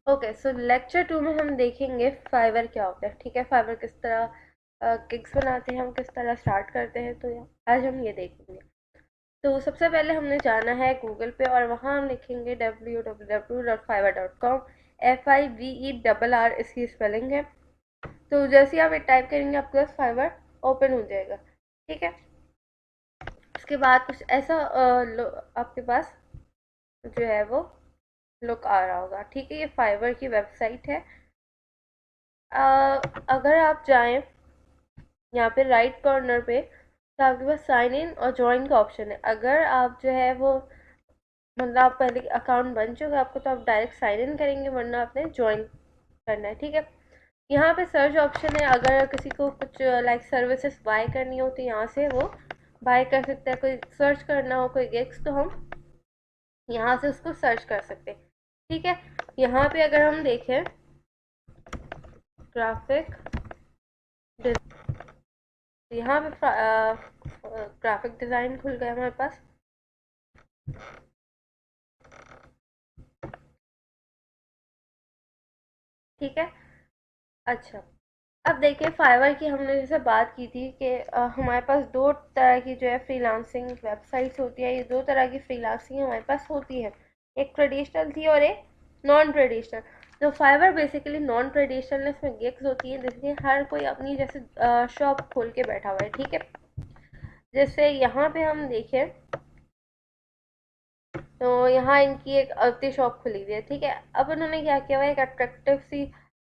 Okay, सो lecture 2 में हम देखेंगे फाइवर क्या होता है। ठीक है, फाइवर किस तरह किक्स बनाते हैं, हम किस तरह स्टार्ट करते हैं, तो आज हम ये देखेंगे। तो सबसे पहले हमने जाना है गूगल पे और वहाँ हम लिखेंगे www.fiverr.com। FIVERR इसकी स्पेलिंग है। तो जैसे ही आप ये टाइप करेंगे आपके पास फाइवर ओपन हो जाएगा। ठीक है, उसके बाद कुछ ऐसा आपके पास जो है वो लुक आ रहा होगा। ठीक है, ये फाइवर की वेबसाइट है। अगर आप जाएं यहाँ पे राइट कॉर्नर पे, तो आपके पास साइन इन और ज्वाइन का ऑप्शन है। अगर आप जो है वो मतलब आप पहले अकाउंट बन चुका है आपको, तो आप डायरेक्ट साइन इन करेंगे, वरना आपने ज्वाइन करना है। ठीक है, यहाँ पे सर्च ऑप्शन है। अगर किसी को कुछ लाइक सर्विसेज बाय करनी हो तो यहाँ से वो बाय कर सकता है। कोई सर्च करना हो कोई गिग्स, तो हम यहाँ से उसको सर्च कर सकते हैं। ठीक है, यहाँ पे अगर हम देखें ग्राफिक, यहाँ पे ग्राफिक डिज़ाइन खुल गया हमारे पास। ठीक है, अच्छा, अब देखिए फाइवर की हमने जैसे बात की थी कि हमारे पास दो तरह की जो है फ्रीलांसिंग वेबसाइट्स होती है। ये दो तरह की फ्रीलांसिंग हमारे पास होती है, एक ट्रेडिशनल थी और एक नॉन ट्रेडिशनल। तो फाइवर बेसिकली नॉन ट्रेडिशनल, इसमें गिग्स होती है जिसमें हर कोई अपनी जैसे शॉप खोल के बैठा हुआ है। ठीक है, जैसे यहाँ पे हम देखें तो यहाँ इनकी एक अवती शॉप खुली हुई है। ठीक है, अब उन्होंने क्या किया हुआ है, एक अट्रैक्टिव सी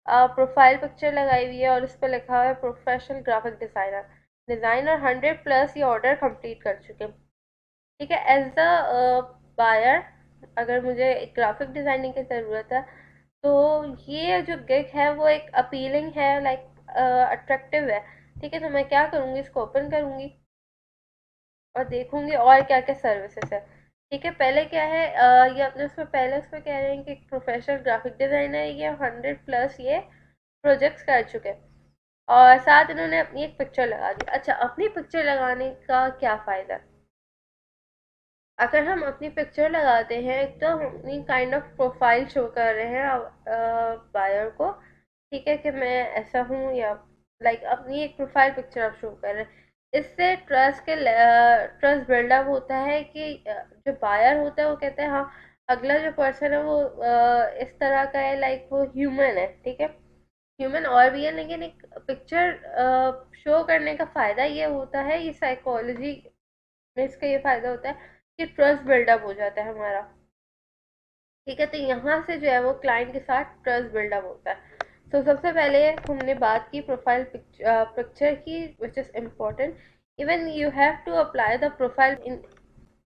प्रोफाइल पिक्चर लगाई हुई है और उस पर लिखा हुआ है प्रोफेशनल ग्राफिक डिज़ाइनर। डिज़ाइनर 100+ ये ऑर्डर कंप्लीट कर चुके हैं। ठीक है, एज अ बायर अगर मुझे एक ग्राफिक डिज़ाइनिंग की ज़रूरत है, तो ये जो गिग है वो एक अपीलिंग है, लाइक अट्रैक्टिव है। ठीक है, तो मैं क्या करूँगी, इसको ओपन करूँगी और देखूंगी और क्या क्या सर्विसेज है। ठीक है, पहले क्या है, ये अपने उसमें पहले उसमें कह रहे हैं कि प्रोफेशनल ग्राफिक डिजाइनर है, ये 100+ ये प्रोजेक्ट्स कर चुके हैं और साथ इन्होंने अपनी एक पिक्चर लगा दी। अच्छा, अपनी पिक्चर लगाने का क्या फ़ायदा? अगर हम अपनी पिक्चर लगाते हैं तो हम अपनी काइंड ऑफ प्रोफाइल शो कर रहे हैं बायर को। ठीक है, कि मैं ऐसा हूँ, या लाइक अपनी एक प्रोफाइल पिक्चर आप शो कर रहे हैं। इससे ट्रस्ट बिल्डअप होता है कि जो बायर होता है वो कहता है हाँ, अगला जो पर्सन है वो इस तरह का है, लाइक वो ह्यूमन है। ठीक है, ह्यूमन और भी है, लेकिन एक पिक्चर शो करने का फ़ायदा ये होता है, ये साइकोलॉजी में इसका ये फ़ायदा होता है कि ट्रस्ट बिल्डअप हो जाता है हमारा। ठीक है, तो यहाँ से जो है वो क्लाइंट के साथ ट्रस्ट बिल्डअप होता है। तो सबसे पहले हमने बात की प्रोफाइल पिक्चर की, which is important. Even you have to apply the profile in,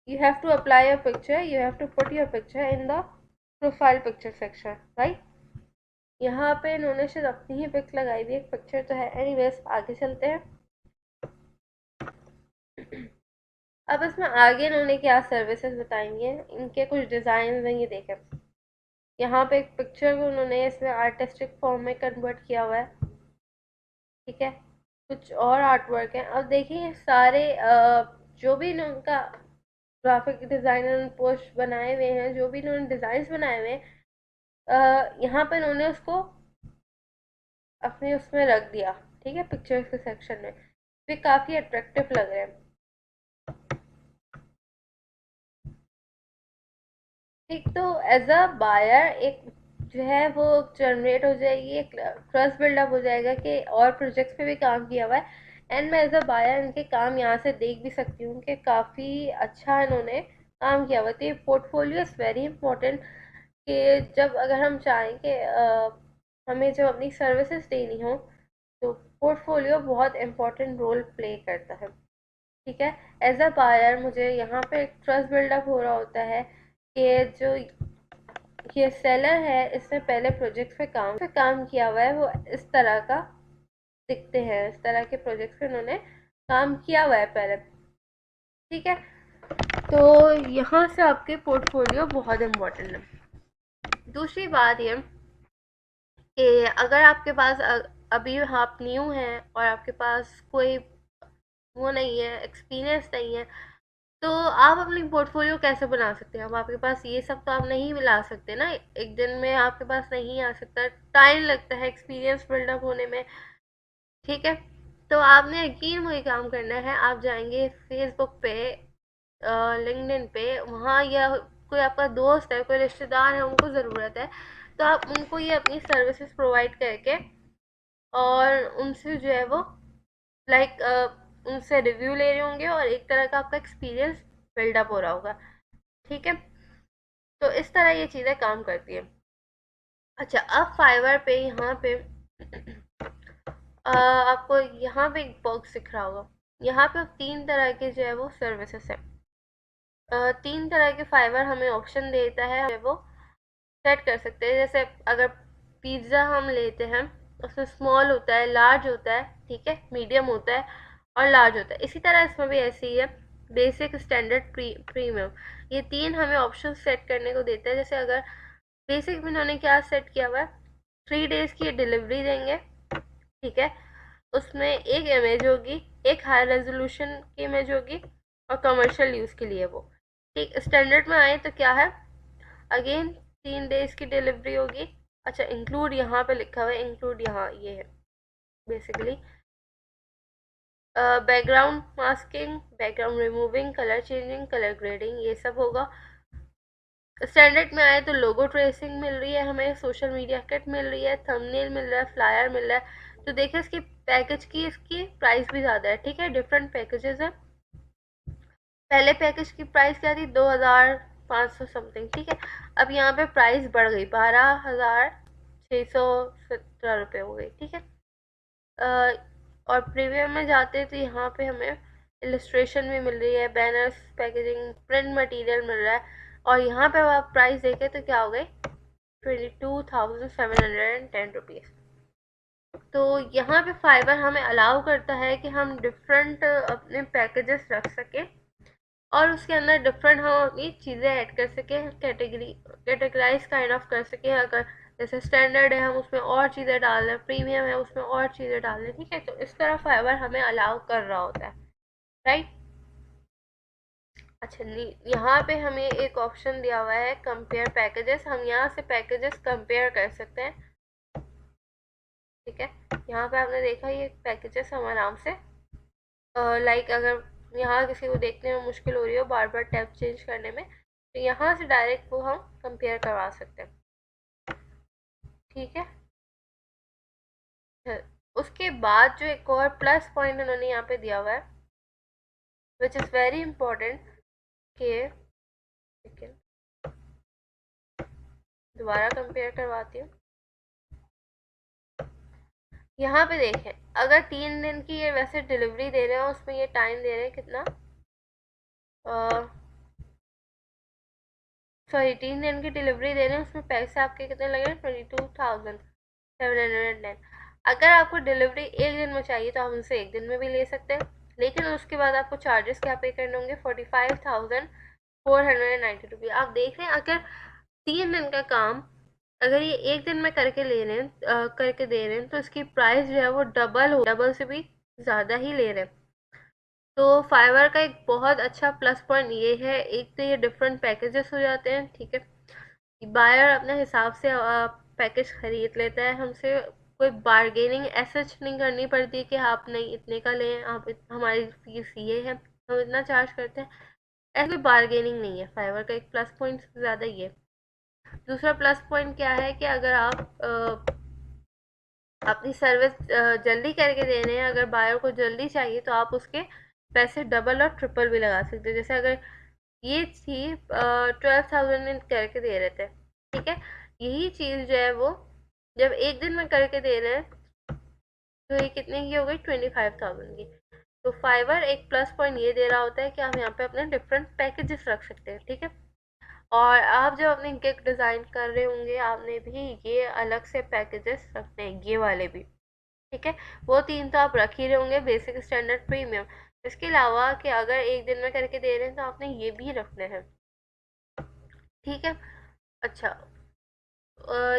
you have to apply your picture, you have to put your picture in the profile picture section, right? यहाँ पे इन्होंने सिर्फ अपनी ही pick लगाई हुई, एक picture तो है। एनीवेज आगे चलते हैं। अब इसमें आगे इन्होंने क्या सर्विसेज बताएंगे, इनके कुछ डिज़ाइन हैं, ये देखें। यहाँ पे एक पिक्चर को उन्होंने इसमें आर्टिस्टिक फॉर्म में कन्वर्ट किया हुआ है। ठीक है, कुछ और आर्ट वर्क है। अब देखिए सारे जो भी इनका ग्राफिक डिज़ाइनर पोस्ट बनाए हुए हैं, जो भी इन्होंने डिज़ाइंस बनाए हुए हैं, यहाँ पे इन्होंने उसको अपने उसमें रख दिया। ठीक है, पिक्चर्स के सेक्शन में भी काफ़ी अट्रैक्टिव लग रहे हैं। ठीक, तो एज अ बायर एक जो है वो जनरेट हो जाएगी, एक ट्रस्ट बिल्डअप हो जाएगा कि और प्रोजेक्ट्स पे भी काम किया हुआ है। एंड मैं एज अ बायर इनके काम यहाँ से देख भी सकती हूँ कि काफ़ी अच्छा इन्होंने काम किया हुआ है। तो ये पोर्टफोलियो इज़ वेरी इंपॉर्टेंट, कि जब अगर हम चाहें कि हमें जब अपनी सर्विसेज देनी हो, तो पोर्टफोलियो बहुत इंपॉर्टेंट रोल प्ले करता है। ठीक है, एज अ बायर मुझे यहाँ पे एक ट्रस्ट बिल्डअप हो रहा होता है कि जो ये सेलर है इसने पहले प्रोजेक्ट पे काम किया हुआ है, वो इस तरह का दिखते हैं, इस तरह के प्रोजेक्ट्स पे उन्होंने काम किया हुआ है पहले। ठीक है, तो यहाँ से आपके पोर्टफोलियो बहुत इम्पोर्टेंट है। दूसरी बात ये कि अगर आपके पास अभी आप न्यू हैं और आपके पास कोई वो नहीं है, एक्सपीरियंस नहीं है, तो आप अपनी पोर्टफोलियो कैसे बना सकते हैं? अब आपके पास ये सब तो आप नहीं ला सकते ना, एक दिन में आपके पास नहीं आ सकता, टाइम लगता है एक्सपीरियंस बिल्डअप होने में, ठीक है? तो आपने यकीन वही काम करना है, आप जाएंगे फेसबुक पे, लिंक्डइन पे, वहाँ या कोई आपका दोस्त है, कोई रिश्तेदार है, उनको ज़रूरत है, तो आप उनको ये अपनी सर्विसेज प्रोवाइड करके और उनसे जो है वो लाइक उनसे रिव्यू ले रहे होंगे और एक तरह का आपका एक्सपीरियंस बिल्डअप हो रहा होगा, ठीक है? तो इस तरह ये चीज़ें काम करती है। अच्छा, अब फाइवर पे यहाँ पे आपको यहाँ पे एक बॉक्स दिख रहा होगा, यहाँ पे तीन तरह के जो है वो सर्विसेज है, तीन तरह के फाइवर हमें ऑप्शन देता है, वो सेट कर सकते हैं। जैसे अगर पिज़्ज़ा हम लेते हैं, उसमें स्मॉल होता है, लार्ज होता है, ठीक है, मीडियम होता है और लार्ज होता है। इसी तरह इसमें भी ऐसे ही है, बेसिक, स्टैंडर्ड, प्रीमियम, ये तीन हमें ऑप्शन सेट करने को देते हैं। जैसे अगर बेसिक में इन्होंने क्या सेट किया हुआ है, 3 डेज की डिलीवरी देंगे, ठीक है, उसमें एक इमेज होगी, एक हाई रेजोल्यूशन की इमेज होगी और कमर्शियल यूज़ के लिए वो, ठीक। स्टैंडर्ड में आए तो क्या है, अगेन 3 डेज की डिलीवरी होगी। अच्छा, इंक्लूड यहाँ पे लिखा हुआ है, इंक्लूड यहाँ ये है basically, background masking, background removing, colour changing, colour grading, ये सब होगा। स्टैंडर्ड में आए तो लोगो ट्रेसिंग मिल रही है हमें, सोशल मीडिया किट मिल रही है, थंबनेल मिल रहा है, फ्लायर मिल रहा है। तो देखिए इसकी पैकेज की, इसकी प्राइस भी ज़्यादा है, ठीक है, डिफरेंट पैकेजेस हैं। पहले पैकेज की प्राइस क्या थी, 2500 समथिंग, ठीक है। अब यहाँ पे प्राइस बढ़ गई, 12,617 हो गई, ठीक है। और प्रीमियम में जाते हैं तो यहाँ पे हमें इलस्ट्रेशन भी मिल रही है, बैनर्स, पैकेजिंग, प्रिंट मटेरियल मिल रहा है। और यहाँ पे आप प्राइस देखें तो क्या हो गई, 22,710 रुपीज़। तो यहाँ पे फाइबर हमें अलाउ करता है कि हम डिफरेंट अपने पैकेजेस रख सकें और उसके अंदर डिफरेंट हम अपनी चीज़ें ऐड कर सकें, कैटेगराइज काइंड ऑफ कर सकें। अगर जैसे स्टैंडर्ड है, हम उसमें और चीज़ें डाल रहे हैं, प्रीमियम है, उसमें और चीज़ें डाल रहे हैं, ठीक है। तो इस तरह फाइबर हमें अलाउ कर रहा होता है, राइट। अच्छा, यहाँ पे हमें एक ऑप्शन दिया हुआ है कंपेयर पैकेजेस, हम यहाँ से पैकेजेस कंपेयर कर सकते हैं, ठीक है। यहाँ पे आपने देखा ये पैकेजेस हम आराम से लाइक अगर यहाँ किसी को देखने में मुश्किल हो रही हो बार बार टैब चेंज करने में, तो यहाँ से डायरेक्ट वो हम कंपेयर करवा सकते हैं, ठीक है। उसके बाद जो एक और प्लस पॉइंट उन्होंने यहाँ पे दिया हुआ है, विच इज़ वेरी इंपॉर्टेंट, कि लेकिन दोबारा कंपेयर करवाती हूँ। यहाँ पे देखें, अगर 3 दिन की ये वैसे डिलीवरी दे रहे हैं, उसमें ये टाइम दे रहे हैं कितना, सॉरी 3 दिन की डिलीवरी दे रहे हैं, उसमें पैसे आपके कितने लगे, 22,710। अगर आपको डिलीवरी एक दिन में चाहिए तो आप उनसे एक दिन में भी ले सकते हैं, लेकिन उसके बाद आपको चार्जेस क्या पे करने होंगे, 45,490 रुपये। आप देख रहे हैं, अगर 3 दिन का काम अगर ये एक दिन में करके ले रहे हैं, करके दे रहे हैं, तो इसकी प्राइस जो है वो डबल से भी ज़्यादा ही ले रहे हैं। तो फाइवर का एक बहुत अच्छा प्लस पॉइंट ये है, एक तो ये डिफरेंट पैकेजेस हो जाते हैं, ठीक है। बायर अपने हिसाब से पैकेज खरीद लेता है हमसे, कोई बार्गेनिंग ऐसा नहीं करनी पड़ती कि आप नहीं इतने का लें, आप हमारी फीस ये है, हम इतना चार्ज करते हैं, ऐसी कोई बार्गेनिंग नहीं है। फाइवर का एक प्लस पॉइंट ज़्यादा ये है। दूसरा प्लस पॉइंट क्या है कि अगर आप अपनी सर्विस जल्दी करके दे रहे हैं, अगर बायर को जल्दी चाहिए तो आप उसके पैसे डबल और ट्रिपल भी लगा सकते हैं। जैसे अगर ये थी 12,000 में करके दे रहे थे, ठीक है, यही चीज़ जो है वो जब एक दिन में करके दे रहे हैं तो ये कितने की हो गई, 25,000 की। तो फाइवर एक प्लस पॉइंट ये दे रहा होता है कि हम यहाँ पे अपने डिफरेंट पैकेजेस रख सकते हैं, ठीक है। और आप जब अपने गिग डिज़ाइन कर रहे होंगे, आपने भी ये अलग से पैकेजेस रखने हैं, ये वाले भी, ठीक है। वो तीन तो आप रख ही रहे होंगे, बेसिक, स्टैंडर्ड, प्रीमियम। इसके अलावा कि अगर एक दिन में करके दे रहे हैं तो आपने ये भी रखने हैं, ठीक है। अच्छा,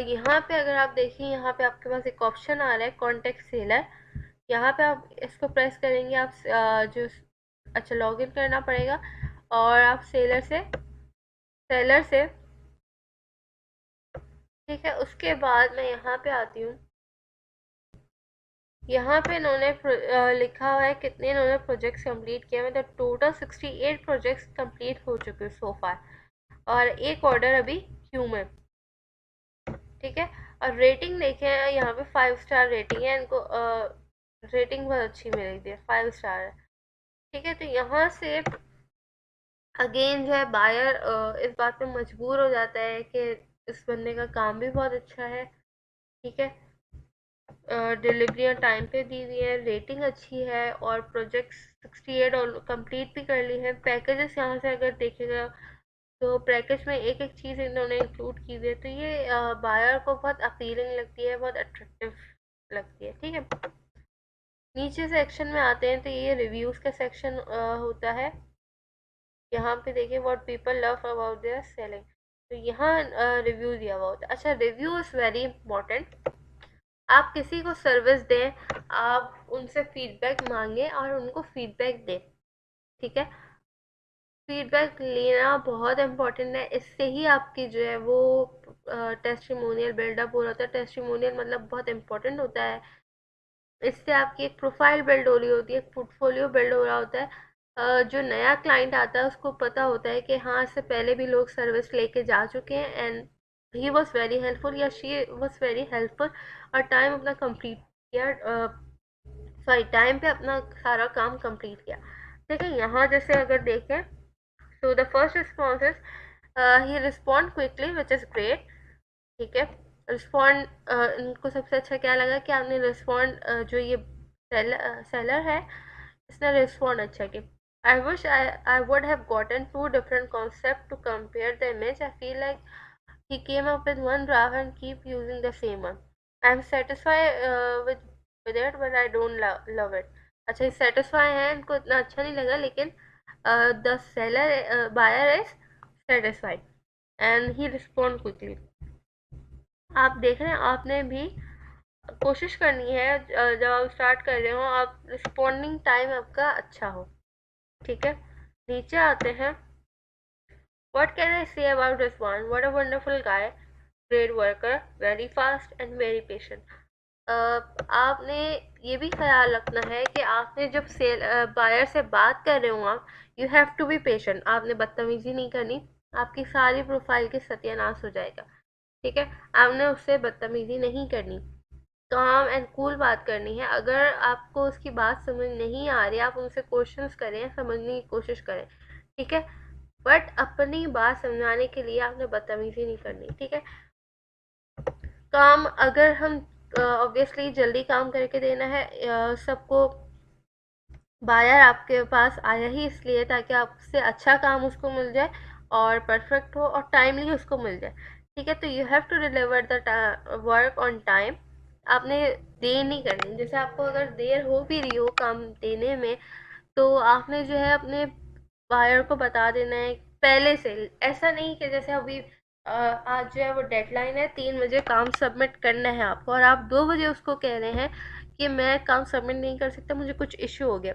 यहाँ पे अगर आप देखें, यहाँ पे आपके पास एक ऑप्शन आ रहा है कॉन्टेक्ट सेलर, यहाँ पे आप इसको प्रेस करेंगे, आप जो अच्छा लॉगिन करना पड़ेगा और आप सेलर से ठीक है। उसके बाद मैं यहाँ पे आती हूँ। यहाँ पे इन्होंने लिखा हुआ है कितने इन्होंने प्रोजेक्ट्स कंप्लीट किए, मतलब टोटल 68 प्रोजेक्ट्स कंप्लीट हो चुके हैं सो फार, और एक ऑर्डर अभी क्यू में। ठीक है। और रेटिंग देखें, यहाँ पे 5 स्टार रेटिंग है इनको, रेटिंग बहुत अच्छी मिली थी, 5 स्टार है। ठीक है। तो यहाँ से अगेन जो है बायर इस बात पे मजबूर हो जाता है कि इस बंदे का काम भी बहुत अच्छा है। ठीक है। डिलीवरी टाइम पे दी हुई है, रेटिंग अच्छी है, और प्रोजेक्ट्स 68 और कंप्लीट भी कर ली है। पैकेजेस यहाँ से अगर देखेगा तो पैकेज में एक एक चीज़ इन्होंने इंक्लूड की हुई है, तो ये बायर को बहुत अपीलिंग लगती है, बहुत अट्रैक्टिव लगती है। ठीक है। नीचे सेक्शन में आते हैं तो ये रिव्यूज़ का सेक्शन होता है। यहाँ पे देखिए what people love about their selling, तो यहाँ रिव्यू दिया हुआ होता है। अच्छा, रिव्यू इज़ वेरी इंपॉर्टेंट। आप किसी को सर्विस दें, आप उनसे फीडबैक मांगें और उनको फीडबैक दें। ठीक है। फीडबैक लेना बहुत इंपॉर्टेंट है, इससे ही आपकी जो है वो टेस्टिमोनियल बिल्डअप हो रहा होता है। टेस्टिमोनियल मतलब बहुत इंपॉर्टेंट होता है, इससे आपकी एक प्रोफाइल बिल्ड हो रही होती है, एक पोर्टफोलियो बिल्ड हो रहा होता है। जो नया क्लाइंट आता है उसको पता होता है कि हाँ, इससे पहले भी लोग सर्विस लेके जा चुके हैं and he was very helpful या शी वॉज वेरी हेल्पफुल, और टाइम अपना कंप्लीट किया, सॉरी टाइम पे अपना सारा काम कंप्लीट किया। ठीक है। यहाँ जैसे अगर देखें, so the first response is he respond quickly which is great. ठीक है। रिस्पॉन्ड, इनको सबसे अच्छा क्या लगा कि आपने रिस्पॉन्ड, जो ये सेलर है इसने रिस्पॉन्ड अच्छा किया। I wish I would have gotten 2 different concept to compare the image. I feel like he came up with one draft and keep using the same one. I'm satisfied with it but I don't love it. अच्छा, satisfy है, इनको इतना अच्छा नहीं लगा, लेकिन the seller buyer is satisfied and he respond quickly. आप देख रहे हैं, आपने भी कोशिश करनी है जब आप स्टार्ट कर रहे हो, आप रिस्पॉन्डिंग टाइम आपका अच्छा हो। ठीक है। नीचे आते हैं। What can I say about respond, what a wonderful guy, great worker, very fast and very patient. आपने ये भी ख्याल रखना है कि आपने जब सेल बायर से बात कर रहे हो आप, you have to be patient. आपने बदतमीजी नहीं करनी, आपकी सारी प्रोफाइल की सत्यानाश हो जाएगा। ठीक है। आपने उससे बदतमीजी नहीं करनी, काम एंड कूल बात करनी है। अगर आपको उसकी बात समझ नहीं आ रही, आप उनसे क्वेश्चंस करें, समझने की कोशिश करें। ठीक है। बट अपनी बात समझाने के लिए आपने बदतमीजी नहीं करनी। ठीक है। काम अगर हम ऑब्वियसली जल्दी काम करके देना है सबको, बायर आपके पास आया ही इसलिए ताकि आपसे अच्छा काम उसको मिल जाए और परफेक्ट हो और टाइमली उसको मिल जाए। ठीक है। तो you have to deliver the work on time. आपने देर नहीं करनी, जैसे आपको अगर देर हो भी रही हो काम देने में, तो आपने जो है अपने बायर को बता देना है पहले से। ऐसा नहीं कि जैसे अभी आज जो है वो डेडलाइन है, 3 बजे काम सबमिट करना है आपको, और आप 2 बजे उसको कह रहे हैं कि मैं काम सबमिट नहीं कर सकता, मुझे कुछ इश्यू हो गया।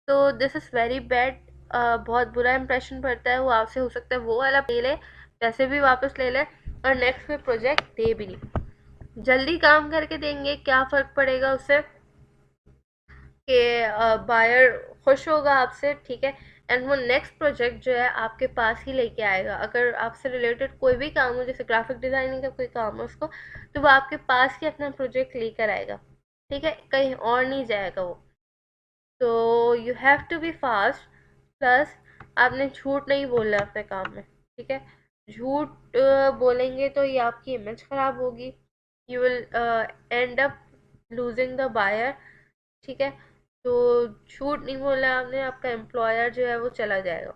तो दिस इज़ वेरी बैड, बहुत बुरा इंप्रेशन पड़ता है। वो आपसे हो सकता है वो वाला ले ले, पैसे भी वापस ले ले, और नेक्स्ट में प्रोजेक्ट दे भी नहीं। जल्दी काम करके देंगे, क्या फ़र्क पड़ेगा उससे कि बायर खुश होगा आपसे। ठीक है। एंड वो नेक्स्ट प्रोजेक्ट जो है आपके पास ही लेके आएगा। अगर आपसे रिलेटेड कोई भी काम हो, जैसे ग्राफिक डिज़ाइनिंग का कोई काम हो उसको, तो वो आपके पास ही अपना प्रोजेक्ट लेकर आएगा। ठीक है। कहीं और नहीं जाएगा वो। तो you have to be fast, plus आपने झूठ नहीं बोलना अपने काम में। ठीक है। झूठ बोलेंगे तो ये आपकी इमेज खराब होगी, you will end up losing the buyer. ठीक है। तो झूठ नहीं बोला आपने, आपका एम्प्लॉयर जो है वो चला जाएगा।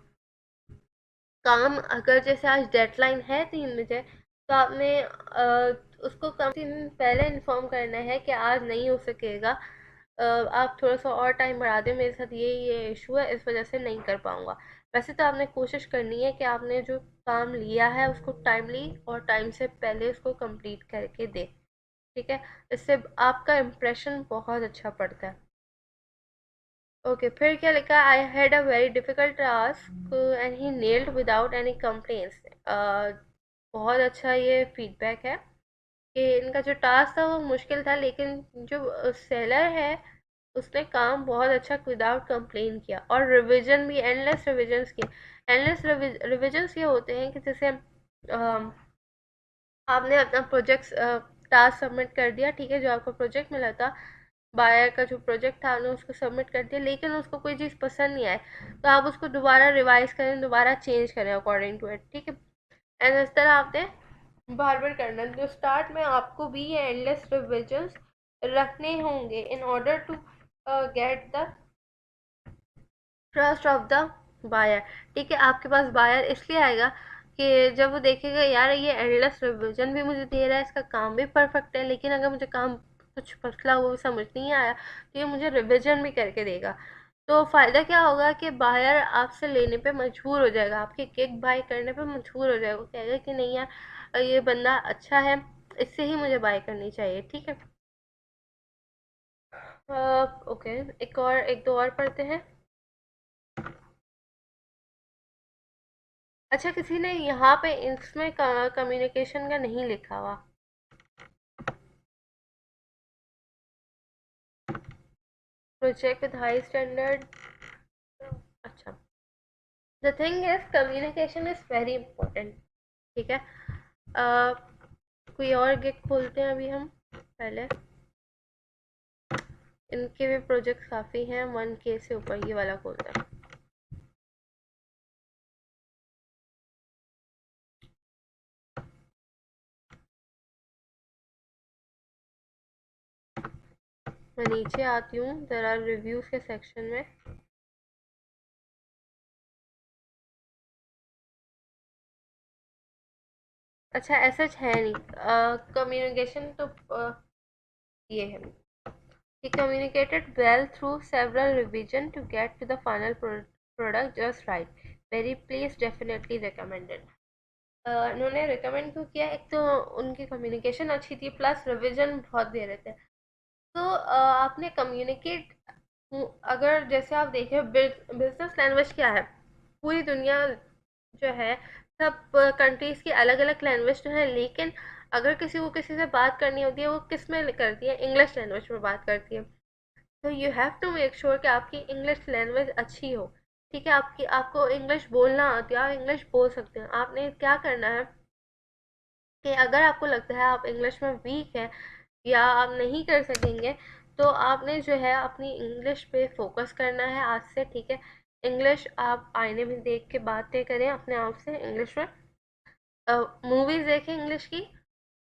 काम अगर जैसे आज डेडलाइन है 3 बजे, तो आपने उसको कम दिन पहले इन्फॉर्म करना है कि आज नहीं हो सकेगा, आप थोड़ा सा और टाइम बढ़ा दें, मेरे साथ ये इशू है, इस वजह से नहीं कर पाऊँगा। वैसे तो आपने कोशिश करनी है कि आपने जो काम लिया है उसको टाइमली और टाइम से पहले उसको कंप्लीट करके दे। ठीक है। इससे आपका इम्प्रेशन बहुत अच्छा पड़ता है। ओके, फिर क्या लिखा, I had a very difficult task and he nailed without any complaints. बहुत अच्छा ये फीडबैक है कि इनका जो टास्क था वो मुश्किल था, लेकिन जो सेलर है उसने काम बहुत अच्छा विदाउट कंप्लेन किया, और रिवीजन भी एंडलेस रिवीजन्स किए। एंडलेस रिवीजन्स ये होते हैं कि जैसे आपने अपना प्रोजेक्ट टास्क सबमिट कर दिया, ठीक है, जो आपको प्रोजेक्ट मिला था, बायर का जो प्रोजेक्ट था आपने उसको सबमिट कर दिया, लेकिन उसको कोई चीज़ पसंद नहीं आए, तो आप उसको दोबारा रिवाइज करें, दोबारा चेंज करें अकॉर्डिंग टू इट, ठीक है। एंड इस तरह आपने बार बार करना, जो स्टार्ट में आपको भी ये एंडलेस रिविजन्स रखने होंगे in order to get the trust of the buyer. ठीक है, आपके पास बायर इसलिए आएगा कि जब वो देखेगा यार ये एंडलेस रिवीजन भी मुझे दे रहा है, इसका काम भी परफेक्ट है, लेकिन अगर मुझे काम कुछ मसला हुआ समझ नहीं आया तो ये मुझे रिवीजन भी करके देगा। तो फ़ायदा क्या होगा कि बायर आपसे लेने पे मजबूर हो जाएगा, आपके केक बाय करने पे मजबूर हो जाएगा, वो कहेगा कि नहीं यार ये बंदा अच्छा है, इससे ही मुझे बाय करनी चाहिए, ठीक है। ओके, एक दो और पढ़ते हैं। अच्छा, किसी ने यहाँ पे इसमें कम्युनिकेशन का नहीं लिखा हुआ। Project with high standard. अच्छा, the thing is communication is very important, ठीक है। कोई और गिग खोलते हैं अभी हम पहले। इनके भी प्रोजेक्ट काफ़ी हैं, 1K से ऊपर, ये वाला खोलते हैं। मैं नीचे आती हूँ ज़रा रिव्यूज़ के सेक्शन में। अच्छा, ऐसा है नहीं, कम्युनिकेशन तो ये है, he communicated well through several revision to get to the final product just right, very pleased, definitely recommended। उन्होंने रिकमेंड क्यों किया, एक तो उनकी कम्युनिकेशन अच्छी थी, प्लस रिवीजन बहुत दे रहे थे। तो आपने कम्युनिकेट, अगर जैसे आप देखें बिजनेस लैंग्वेज क्या है, पूरी दुनिया जो है, सब कंट्रीज़ की अलग अलग लैंग्वेज तो है, लेकिन अगर किसी को किसी से बात करनी होती है वो किस में करती है, इंग्लिश लैंग्वेज में बात करती है। तो you have to make sure कि आपकी इंग्लिश लैंग्वेज अच्छी हो, ठीक है, आपकी आपको इंग्लिश बोलना आती है, आप इंग्लिश बोल सकते हैं। आपने क्या करना है कि अगर आपको लगता है आप इंग्लिश में वीक है या आप नहीं कर सकेंगे, तो आपने जो है अपनी इंग्लिश पे फोकस करना है आज से, ठीक है। इंग्लिश आप आईने में देख के बातें करें अपने आप से इंग्लिश में, मूवीज़ देखें इंग्लिश की,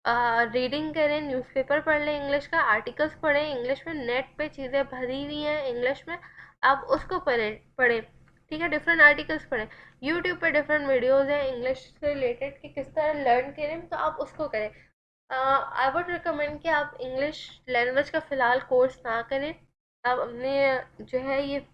रीडिंग करें, न्यूज़पेपर पढ़ लें इंग्लिश का, आर्टिकल्स पढ़ें इंग्लिश में, नेट पे चीज़ें भरी हुई हैं इंग्लिश में, आप उसको पढ़ें पढ़ें ठीक है, डिफरेंट आर्टिकल्स पढ़ें। यूट्यूब पे डिफरेंट वीडियोज़ हैं इंग्लिश से रिलेटेड कि किस तरह लर्न करें, तो आप उसको करें। आई वुड रिकमेंड कि आप इंग्लिश लैंग्वेज का फ़िलहाल कोर्स ना करें। आप अपने जो है ये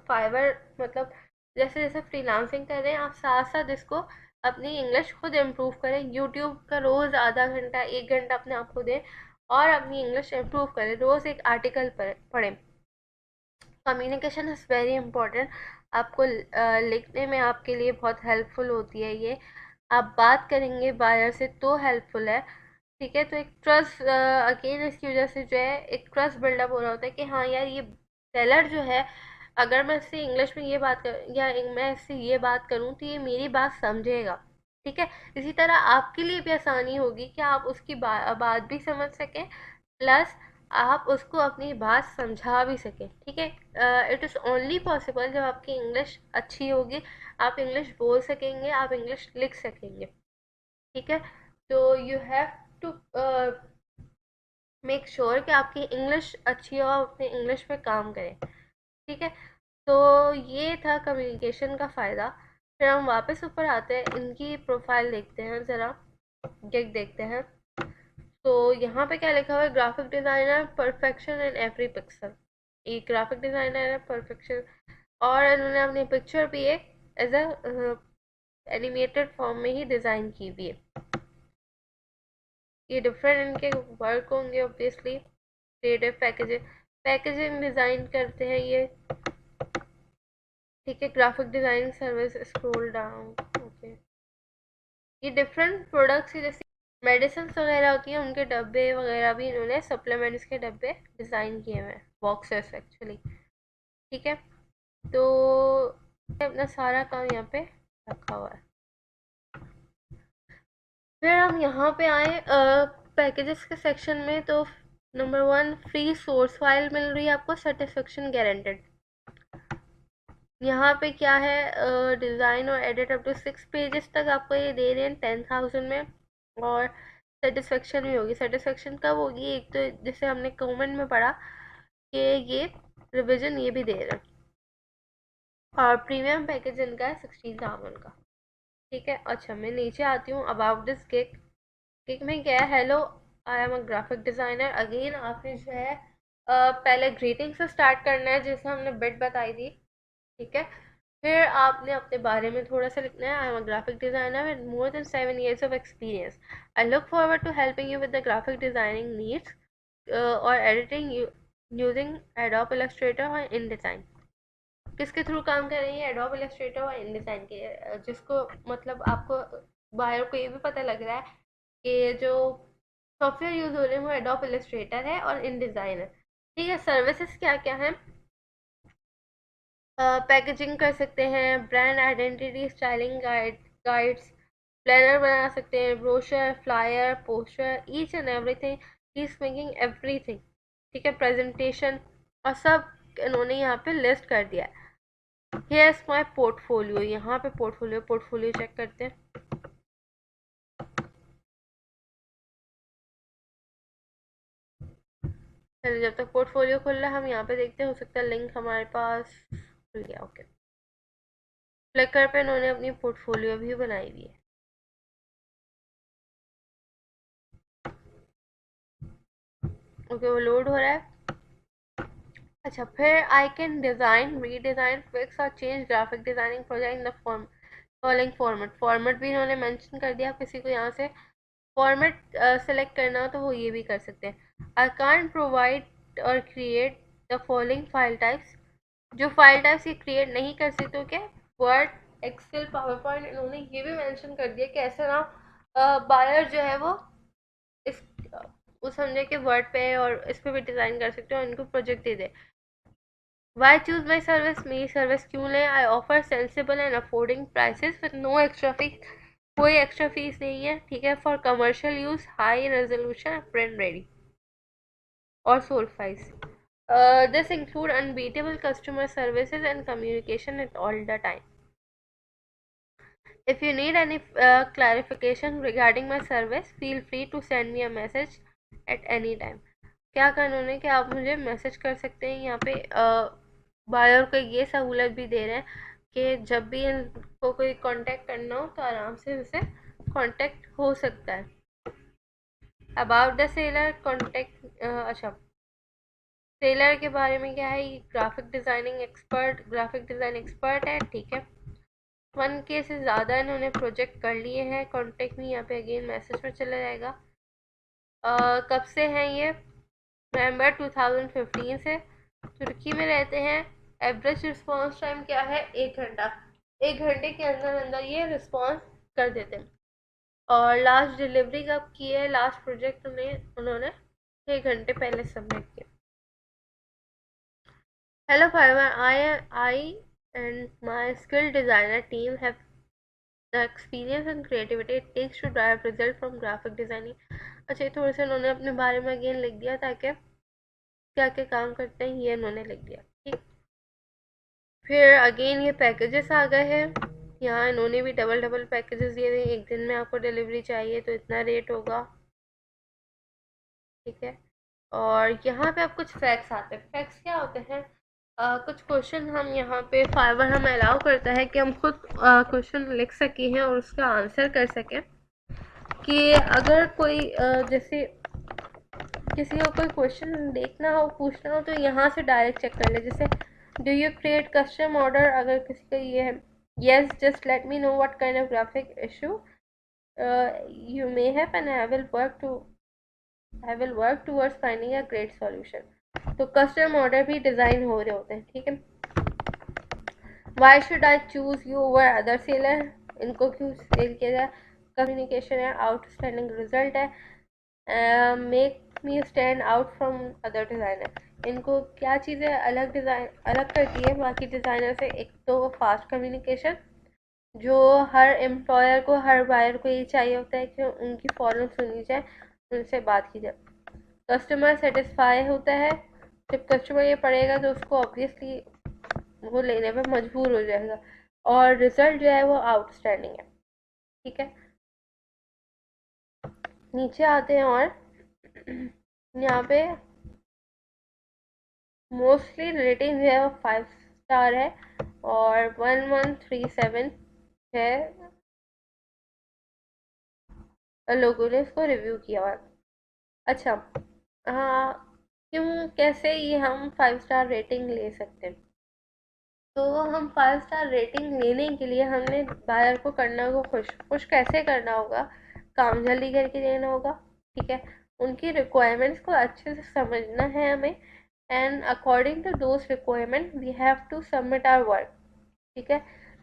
फाइवर, मतलब जैसे जैसे फ्रीलांसिंग कर रहे हैं, आप साथ साथ इसको अपनी इंग्लिश खुद इम्प्रूव करें, यूट्यूब का रोज़ आधा घंटा 1 घंटा अपने आप को दें और अपनी इंग्लिश इम्प्रूव करें, रोज़ एक आर्टिकल पढ़ें। कम्युनिकेशन इज़ वेरी इंपॉर्टेंट, आपको लिखने में आपके लिए बहुत हेल्पफुल होती है ये। आप बात करेंगे बायर से तो हेल्पफुल है, ठीक है। तो एक ट्रस्ट अगेन इसकी वजह से जो है एक ट्रस्ट बिल्डअप हो रहा होता है कि हाँ यार ये सेलर जो है, अगर मैं इससे इंग्लिश में ये बात कर या मैं इससे ये बात करूँ तो ये मेरी बात समझेगा, ठीक है। इसी तरह आपके लिए भी आसानी होगी कि आप उसकी बात भी समझ सकें, प्लस आप उसको अपनी बात समझा भी सकें, ठीक है। इट इज़ ओनली पॉसिबल जब आपकी इंग्लिश अच्छी होगी, आप इंग्लिश बोल सकेंगे, आप इंग्लिश लिख सकेंगे, ठीक है। तो you have to make sure कि आपकी इंग्लिश अच्छी हो, आप अपने इंग्लिश पे काम करें, ठीक है। तो ये था कम्युनिकेशन का फ़ायदा। फिर हम वापस ऊपर आते हैं, इनकी प्रोफाइल देखते हैं ज़रा, गिग देखते हैं। तो यहाँ पे क्या लिखा हुआ है, graphic designer perfection in every pixel. ये ग्राफिक डिज़ाइनर है परफेक्शन, और इन्होंने अपनी पिक्चर भी एक एज अ एनिमेटेड फॉर्म में ही डिज़ाइन की हुई है। ये डिफरेंट इनके वर्क होंगे obviously. Creative packaging packaging design करते हैं ये, ठीक है, graphic designing service, scroll down. Okay, ये डिफरेंट प्रोडक्ट्स जैसे मेडिसिन वगैरह होती हैं उनके डब्बे वगैरह भी इन्होंने सप्लीमेंट्स के डब्बे डिज़ाइन किए हुए हैं, बॉक्सेस एक्चुअली। ठीक है, तो अपना सारा काम यहाँ पे रखा हुआ है। फिर हम यहाँ पे आए पैकेजेस के सेक्शन में, तो नंबर 1, फ्री सोर्स फाइल मिल रही है आपको, सेटिस्फेक्शन गारंटेड। यहाँ पे क्या है, डिज़ाइन और एडिट अप टू 6 पेजेस तक आपको ये दे रहे हैं 10,000 में। और सेटिस्फेक्शन भी होगी। सेटिस्फेक्शन कब होगी? एक तो जैसे हमने कमेंट में पढ़ा कि ये रिविजन ये भी दे रहे हैं। और प्रीमियम पैकेज इनका है 16,000 का। ठीक है, अच्छा मैं नीचे आती हूँ। अबाउट दिस गिग, गिग में क्या है? Hello, I am a graphic designer. Again आपने जो है पहले ग्रीटिंग से स्टार्ट करना है, जैसे हमने बिट बताई थी। ठीक है, फिर आपने अपने बारे में थोड़ा सा लिखना है। I am a graphic designer with more than 7 years of experience. I look forward to helping you with the graphic designing needs और एडिटिंग यूजिंग एडोब इलस्ट्रेटर और इन डिज़ाइन। किसके थ्रू काम कर रही है? एडोब इलस्ट्रेटर और इन डिज़ाइन के, जिसको मतलब आपको बायर को ये भी पता लग रहा है कि जो सॉफ्टवेयर यूज़ हो रहे हैं वो एडोब इलस्ट्रेटर है और इन डिज़ाइन है। ठीक है, सर्विसेज क्या क्या है? पैकेजिंग कर सकते हैं, brand identity, styling guides, planner बना सकते हैं, brochure, flyer, poster, each and everything, he is making everything. ठीक है, प्रेजेंटेशन और सब इन्होंने यहाँ पे लिस्ट कर दिया है। Here is my portfolio. यहाँ पे पोर्टफोलियो चेक करते हैं। चलिए, जब तक पोर्टफोलियो खुल रहा है हम यहाँ पे देखते हैं, हो सकता है लिंक हमारे पास खुल गया। ओके, फ्लिकर पे इन्होंने अपनी पोर्टफोलियो भी बनाई हुई है। ओके, वो लोड हो रहा है। अच्छा, फिर I can design, redesign, fix और change graphic designing project in the following format. Format भी इन्होंने मेंशन कर दिया। किसी को यहाँ से फॉर्मेट सेलेक्ट करना हो तो वो ये भी कर सकते हैं। आई कांट प्रोवाइड और create the following file types. जो फाइल टाइप्स ये क्रिएट नहीं कर सकते हो क्या? Word, Excel, power point. इन्होंने ये भी मेंशन कर दिया कि ऐसा ना बायर जो है वो इस वो समझे कि वर्ड पे और इस पे भी डिज़ाइन कर सकते हो, इनको प्रोजेक्ट दे दे। Why choose my service? मेरी सर्विस क्यों लें? I offer sensible and affording prices with no extra fees. कोई एक्स्ट्रा फीस नहीं है। ठीक है, for commercial use, high resolution, print ready और sold files. This include unbeatable customer services and communication at all the time. If you need any clarification regarding my service, feel free to send me a message at any time. क्या कानून है कि आप मुझे message कर सकते हैं। यहाँ पे बायर को ये सहूलत भी दे रहे हैं कि जब भी इनको कोई कांटेक्ट करना हो तो आराम से उनसे कांटेक्ट हो सकता है। अबाउट द सेलर कॉन्टेक्ट, अच्छा सेलर के बारे में क्या है? ये ग्राफिक डिज़ाइन एक्सपर्ट है। ठीक है, 1K से ज़्यादा इन्होंने प्रोजेक्ट कर लिए हैं। कॉन्टेक्ट भी यहाँ पे अगेन मैसेज में चला जाएगा। कब से हैं ये? नवंबर 2015 से। तुर्की में रहते हैं। एवरेज रिस्पांस टाइम क्या है? 1 घंटा। 1 घंटे के अंदर अंदर ये रिस्पांस कर देते हैं। और लास्ट डिलीवरी कब की है? लास्ट प्रोजेक्ट उन्होंने 6 घंटे पहले सबमिट किया। Hello Fiverr, I and my skill designer team have the experience and creativity it takes to drive result from graphic designing। अच्छा, ये थोड़े से उन्होंने अपने बारे में अगेन लिख दिया ताकि क्या क्या काम करते हैं ये उन्होंने लिख दिया। ठीक, फिर अगेन ये पैकेजेस आ गए हैं। यहाँ इन्होंने भी डबल डबल पैकेजेस दिए हुए हैं। एक दिन में आपको डिलीवरी चाहिए तो इतना रेट होगा। ठीक है, और यहाँ पे अब कुछ फैक्ट्स आते हैं। फैक्ट्स क्या होते हैं? कुछ क्वेश्चन हम यहाँ पे फाइवर हमें अलाउ करता है कि हम खुद क्वेश्चन लिख सकें हैं और उसका आंसर कर सकें। कि अगर कोई जैसे किसी को कोई क्वेश्चन देखना हो, पूछना हो, तो यहाँ से डायरेक्ट चेक कर ले। जैसे do you create custom order? अगर किसी का ये है, yes just let me know what kind of graphic issue you may have and I will work towards finding a great solution. तो कस्टम ऑर्डर भी डिज़ाइन हो रहे होते हैं। ठीक है, why should I choose you over other seller, इनको क्यों सेल किया जाए। कम्युनिकेशन है, आउटस्टैंडिंग रिजल्ट है, make me stand out from other designer, इनको क्या चीज़ें अलग करती है बाकी डिज़ाइनर से। एक तो फास्ट कम्युनिकेशन, जो हर एम्प्लॉयर को, हर बायर को ये चाहिए होता है कि उनकी फ़ौरन सुनी जाए, उनसे बात की जाए। कस्टमर सेटिस्फाई होता है, जब कस्टमर ये पढ़ेगा तो उसको ऑब्वियसली वो लेने पे मजबूर हो जाएगा। और रिजल्ट जो है वो आउटस्टैंडिंग है। ठीक है, नीचे आते हैं और यहाँ पे मोस्टली रेटिंग जो है वो 5 स्टार है और 1137 है लोगों ने इसको रिव्यू किया हुआ है। अच्छा, हाँ, क्यों कैसे ये हम 5 स्टार रेटिंग ले सकते हैं। तो हम 5 स्टार रेटिंग लेने के लिए हमने बायर को करना होगा खुश। खुश कैसे करना होगा, काम जल्दी करके देना होगा। ठीक है, उनकी रिक्वायरमेंट्स को अच्छे से समझना है हमें, and according to those requirement we have to submit our work. ठीक है,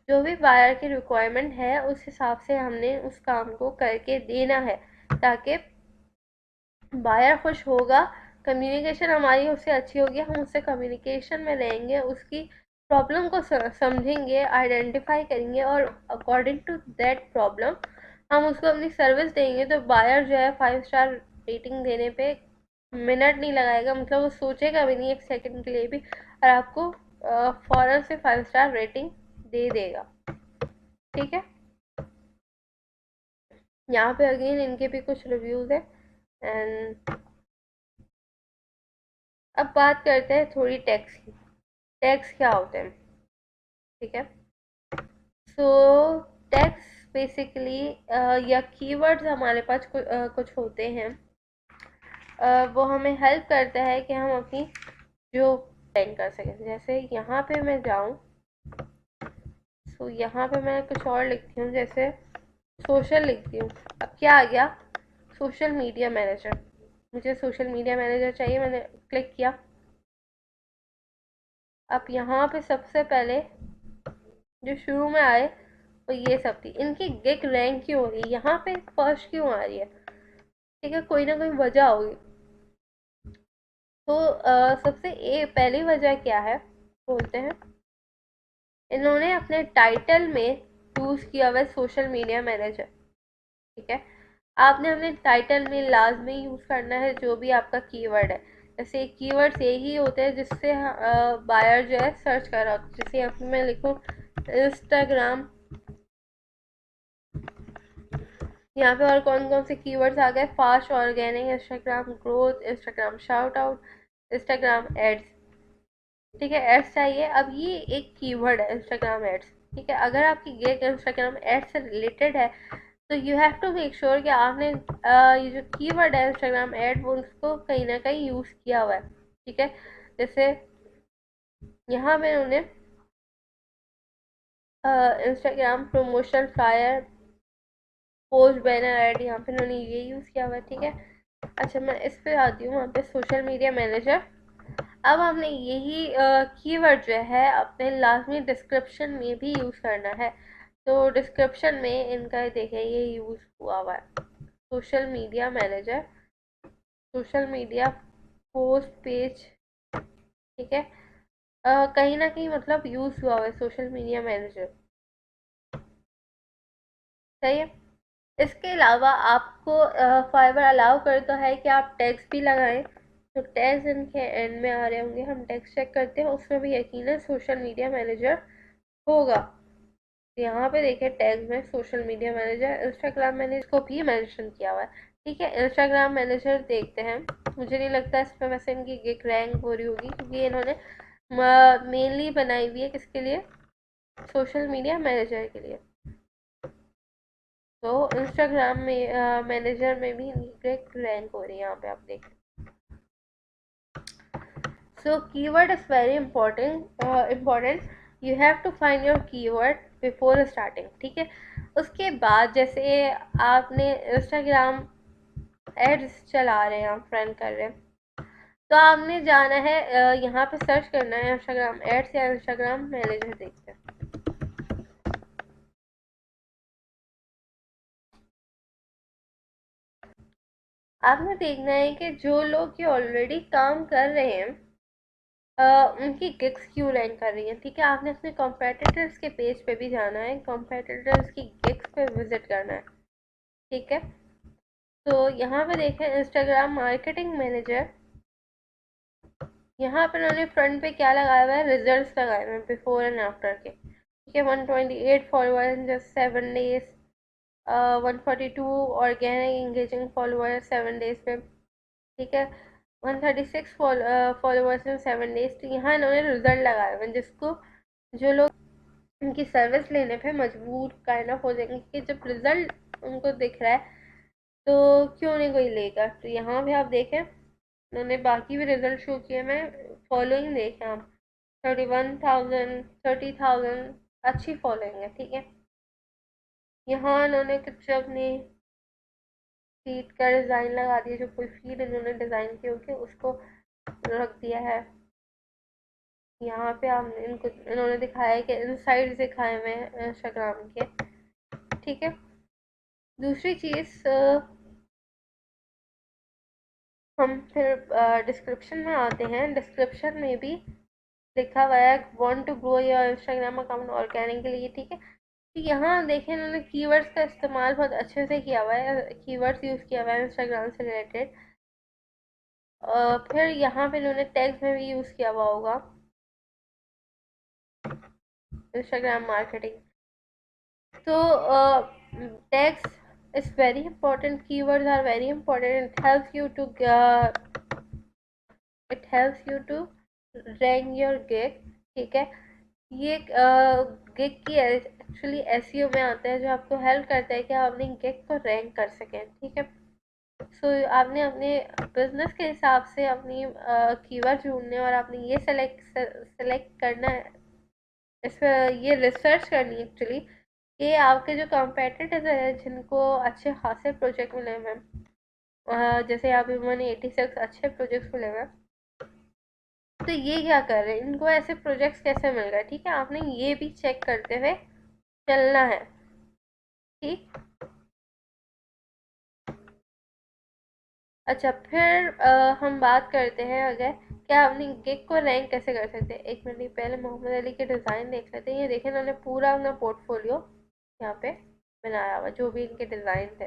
जो भी बायर की रिक्वायरमेंट है उस हिसाब से हमने उस काम को करके देना है, ताकि बायर खुश होगा। कम्युनिकेशन हमारी उससे अच्छी होगी, हम उससे कम्युनिकेशन में रहेंगे, उसकी प्रॉब्लम को समझेंगे, आइडेंटिफाई करेंगे और अकॉर्डिंग टू दैट प्रॉब्लम हम उसको अपनी सर्विस देंगे। तो बायर जो है 5 स्टार रेटिंग देने पे मिनट नहीं लगाएगा, मतलब वो सोचेगा भी नहीं एक सेकंड के लिए भी, और आपको फ़ौरन से 5 स्टार रेटिंग दे देगा। ठीक है, यहाँ पे अगेन इनके भी कुछ रिव्यूज़ है। एंड अब बात करते हैं थोड़ी टैक्स की। टैग्स क्या होते हैं। ठीक है, सो टैग्स बेसिकली या कीवर्ड्स हमारे पास कुछ होते हैं, वो हमें हेल्प करता है कि हम अपनी जो टाइम कर सकें। जैसे यहाँ पे मैं जाऊँ, सो यहाँ पे मैं कुछ और लिखती हूँ, जैसे सोशल लिखती हूँ। अब क्या आ गया, सोशल मीडिया मैनेजर। मुझे सोशल मीडिया मैनेजर चाहिए, मैंने क्लिक किया। अब यहाँ पे सबसे पहले जो शुरू में आए वो ये सब थी। इनकी गिग रैंक क्यों हो रही है, यहाँ पे फर्स्ट क्यों आ रही है। ठीक है, कोई ना कोई वजह होगी। तो सबसे पहली वजह क्या है बोलते हैं, इन्होंने अपने टाइटल में यूज़ किया हुआ सोशल मीडिया मैनेजर। ठीक है, आपने अपने टाइटल में लाजमी यूज़ करना है जो भी आपका कीवर्ड है। जैसे कीवर्ड्स यही होते हैं जिससे बायर जो है सर्च कर रहा हो। जैसे यहाँ पे मैं लिखूँ इंस्टाग्राम, यहाँ पे और कौन कौन से कीवर्ड्स आ गए, fast organic, Instagram growth, Instagram shout out, Instagram ads. ठीक है, एड्स चाहिए। अब ये एक कीवर्ड है इंस्टाग्राम एड्स। ठीक है, अगर आपकी गिग इंस्टाग्राम एड्स से रिलेटेड है तो you have to make sure कि आपने ये जो कीवर्ड है इंस्टाग्राम एड वो उसको कहीं ना कहीं यूज़ किया हुआ है। ठीक है, जैसे यहाँ पे उन्होंने Instagram promotion flyer post banner ad, यहाँ पे उन्होंने ये यूज़ किया हुआ है। ठीक है, अच्छा मैं इस पे आती हूँ, वहाँ पे सोशल मीडिया मैनेजर। अब हमने यही कीवर्ड जो है अपने लाजमी डिस्क्रिप्शन में भी यूज़ करना है। तो डिस्क्रिप्शन में इनका देखिए ये यूज़ हुआ हुआ है, social media manager, social media post page. ठीक है, कहीं ना कहीं मतलब यूज़ हुआ हुआ है सोशल मीडिया मैनेजर। सही है, इसके अलावा आपको फाइवर अलाउ करता है कि आप टैग्स भी लगाएं। तो टैग्स इनके एंड में आ रहे होंगे, हम टैग्स चेक करते हैं, उसमें भी यकीनन सोशल मीडिया मैनेजर होगा। तो यहाँ पे देखिए टैग में social media manager, Instagram manager को भी मेंशन किया हुआ है। ठीक है, इंस्टाग्राम मैनेजर देखते हैं। मुझे नहीं लगता इस पर वैसे इनकी गिग रैंक हो रही होगी, क्योंकि इन्होंने मेनली बनाई हुई है किसके लिए, सोशल मीडिया मैनेजर के लिए। तो इंस्टाग्राम में मैनेजर में भी गिग रैंक हो रही है, यहाँ पे आप देख। So keyword is very important, you have to find your keyword before starting. ठीक है, उसके बाद जैसे आपने इंस्टाग्राम एड्स चला रहे हैं, आप रन कर रहे हैं, तो आपने जाना है यहाँ पे सर्च करना है इंस्टाग्राम एड्स या इंस्टाग्राम मैनेजर देखते हैं। आपने देखना है कि जो लोग ये ऑलरेडी काम कर रहे हैं उनकी गिग्स क्यों रैंक कर रही है। ठीक है, आपने अपने कॉम्पिटिटर्स के पेज पे भी जाना है, कॉम्पिटिटर्स की गिग्स पे विजिट करना है। ठीक है, तो यहाँ पे देखें इंस्टाग्राम मार्केटिंग मैनेजर, यहाँ पर उन्होंने फ्रंट पे क्या लगाया हुआ है, रिजल्ट्स लगाए हुए हैं बिफोर एंड आफ्टर के। ठीक है, 128 follower in just 7 days, 142 organic engaging follower 7 days पे। ठीक है, 136 फॉलोअर्स इन 7 डेज। तो यहाँ इन्होंने रिजल्ट लगाए हुए हैं, जिसको जो लोग उनकी सर्विस लेने पे मजबूर काइंड ऑफ हो जाएंगे कि जब रिजल्ट उनको दिख रहा है तो क्यों नहीं कोई लेगा। तो यहाँ भी आप देखें उन्होंने बाकी भी रिजल्ट शो किए। मैं फॉलोइंग देखें आप, 31,000, 30,000, अच्छी फॉलोइंग है। ठीक है, यहाँ इन्होंने कुछ अपनी फीड का डिज़ाइन लगा दिया, जो कोई फीड इन्होंने डिज़ाइन की होगी उसको रख दिया है। यहाँ पे आप इनको इन्होंने दिखाया है कि इनसाइड्स दिखाए हुए हैं इंस्टाग्राम के। ठीक है, दूसरी चीज़ हम फिर डिस्क्रिप्शन में आते हैं। डिस्क्रिप्शन में भी लिखा हुआ है want to grow your Instagram account organically. ठीक है, तो यहाँ देखें इन्होंने कीवर्ड्स का इस्तेमाल बहुत अच्छे से किया हुआ है, कीवर्ड्स यूज़ किया हुआ है इंस्टाग्राम से रिलेटेड। फिर यहाँ पे इन्होंने टैग्स में भी यूज़ किया हुआ होगा इंस्टाग्राम मार्केटिंग। तो tags is very important, keywords are very important, it helps you to rank your gig। ठीक है, ये गिग की एक्चुअली एसईओ में आता है, जो आपको हेल्प करता है कि आप अपनी गिग को रैंक कर सकें। ठीक है, सो आपने अपने बिजनेस के हिसाब से अपनी कीवर्ड ढूंढने और आपने ये सेलेक्ट करना है, इस पर ये रिसर्च करनी है एक्चुअली कि आपके जो कॉम्पिटिटर है जिनको अच्छे खासे प्रोजेक्ट मिले हुए हैं, जैसे आप 186 अच्छे प्रोजेक्ट्स मिले हुए हैं, तो ये क्या कर रहे हैं, इनको ऐसे प्रोजेक्ट्स कैसे मिल रहे हैं। ठीक है, आपने ये भी चेक करते हुए चलना है। ठीक, अच्छा फिर हम बात करते हैं अगर क्या अपनी गिग को रैंक कैसे कर सकते हैं। एक मिनट पहले मोहम्मद अली के डिज़ाइन देख लेते हैं। ये देखें उन्होंने पूरा अपना पोर्टफोलियो यहाँ पे बनाया हुआ, जो भी इनके डिज़ाइन थे,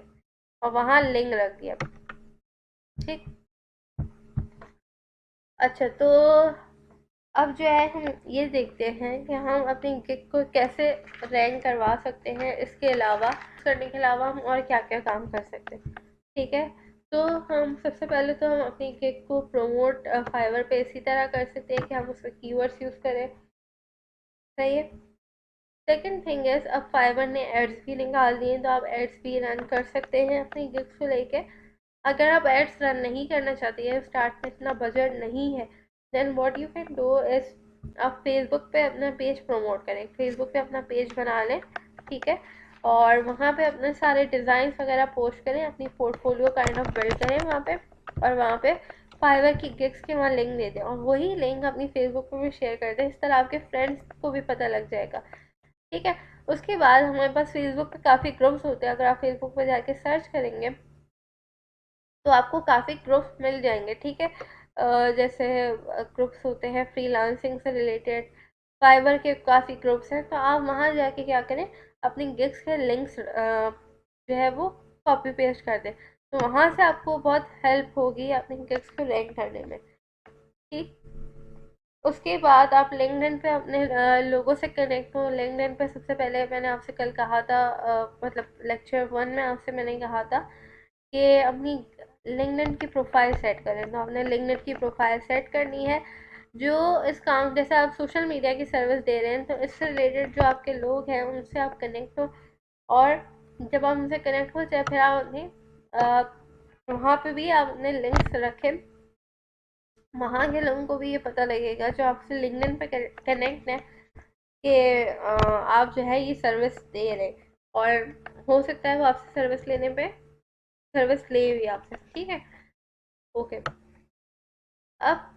और वहाँ लिंक रख दिया। ठीक, अच्छा तो अब जो है हम ये देखते हैं कि हम अपनी गिग को कैसे रैंक करवा सकते हैं। इसके अलावा करने के अलावा हम और क्या क्या काम कर सकते हैं। ठीक है, तो हम सबसे पहले तो हम अपनी गिग को प्रमोट फाइवर पे इसी तरह कर सकते हैं कि हम उसमें कीवर्ड्स यूज़ करें। सही है, सेकंड थिंग इज अब फाइवर ने एड्स भी निकाल दिए, तो आप एड्स भी रन कर सकते हैं अपनी गिग्स को लेके। अगर आप एड्स रन नहीं करना चाहते हैं, स्टार्ट में इतना बजट नहीं है, then what you can do is आप फेसबुक पे अपना पेज प्रमोट करें, फेसबुक पे अपना पेज बना लें। ठीक है, और वहाँ पे अपने सारे डिज़ाइन वगैरह पोस्ट करें, अपनी पोर्टफोलियो काइंड ऑफ बिल्ड करें वहाँ पे, और वहाँ पे फाइवर की गिग्स के वहाँ लिंक दे दें, और वही लिंक अपनी फेसबुक पे भी शेयर कर दें। इस तरह आपके फ्रेंड्स को भी पता लग जाएगा। ठीक है, उसके बाद हमारे पास फेसबुक पे काफ़ी ग्रुप्स होते हैं। अगर आप फेसबुक पे जाके सर्च करेंगे तो आपको काफ़ी ग्रुप्स मिल जाएंगे। ठीक है, जैसे ग्रुप्स होते हैं फ्रीलांसिंग से रिलेटेड, फाइवर के काफ़ी ग्रुप्स हैं, तो आप वहाँ जाके क्या करें, अपनी गिग्स के लिंक्स जो है वो कॉपी पेस्ट कर दें, तो वहाँ से आपको बहुत हेल्प होगी अपनी गिग्स को रैंक करने में। ठीक, उसके बाद आप लिंक्डइन पे अपने लोगों से कनेक्ट हो। लिंक्डइन पे सबसे पहले मैंने आपसे कल कहा था, मतलब लेक्चर 1 में आपसे मैंने कहा था कि अपनी लिंक्डइन की प्रोफाइल सेट करें। तो आपने लिंक्डइन की प्रोफाइल सेट करनी है, जो इस काम, जैसे आप सोशल मीडिया की सर्विस दे रहे हैं तो इससे रिलेटेड जो आपके लोग हैं उनसे आप कनेक्ट हो, और जब आप उनसे कनेक्ट हो जाए फिर आप अपने वहाँ पे भी आपने लिंक्स रखें, वहाँ के लोगों को भी ये पता लगेगा जो आपसे लिंक्डइन पे कनेक्ट है कि आप जो है ये सर्विस दे रहे, और हो सकता है वो आपसे सर्विस लेने पे सर्विस ले भी आपसे। ठीक है, ओके। अब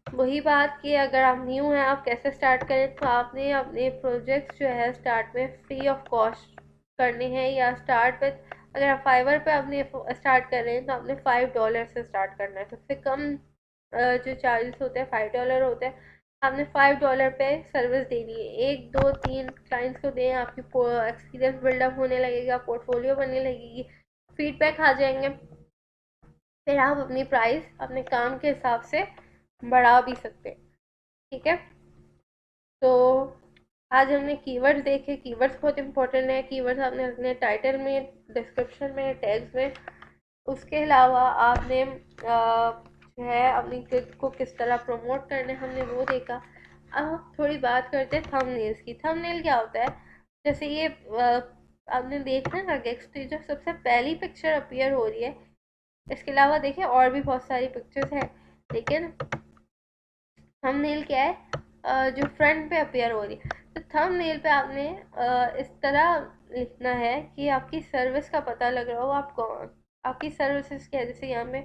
वही बात कि अगर आप न्यू हैं आप कैसे स्टार्ट करें, तो आपने अपने प्रोजेक्ट्स जो है स्टार्ट में फ्री ऑफ कॉस्ट करने हैं, या स्टार्ट विथ अगर आप फाइवर पे आपने स्टार्ट कर रहे हैं तो आपने $5 से स्टार्ट करना है। सबसे कम जो चार्जेस होते हैं $5 होते हैं। आपने $5 पे सर्विस देनी है। एक दो तीन क्लाइंट्स को दें, आपकी एक्सपीरियंस बिल्डअप होने लगेगा, पोर्टफोलियो बनने लगेगी, फीडबैक आ जाएंगे, फिर आप अपनी प्राइस अपने काम के हिसाब से बढ़ा भी सकते हैं। ठीक है, तो आज हमने कीवर्ड्स देखे। कीवर्ड्स बहुत इंपॉर्टेंट है। कीवर्ड्स आपने अपने टाइटल में, डिस्क्रिप्शन में, टैग्स में। उसके अलावा आपने जो है अपनी क्लिक को किस तरह प्रमोट करना है, हमने वो देखा। अब हम थोड़ी बात करते हैं थंबनेल्स की। थंबनेल क्या होता है? जैसे ये आपने देखना है गेस्ट जो सबसे पहली पिक्चर अपीयर हो रही है, इसके अलावा देखिए और भी बहुत सारी पिक्चर्स हैं, लेकिन थंबनेल क्या है? जो फ्रंट पे अपीयर हो रही है। तो थंबनेल पे आपने इस तरह लिखना है कि आपकी सर्विस का पता लग रहा हो, आप कौन, आपकी सर्विसेज क्या है। जैसे यहाँ पे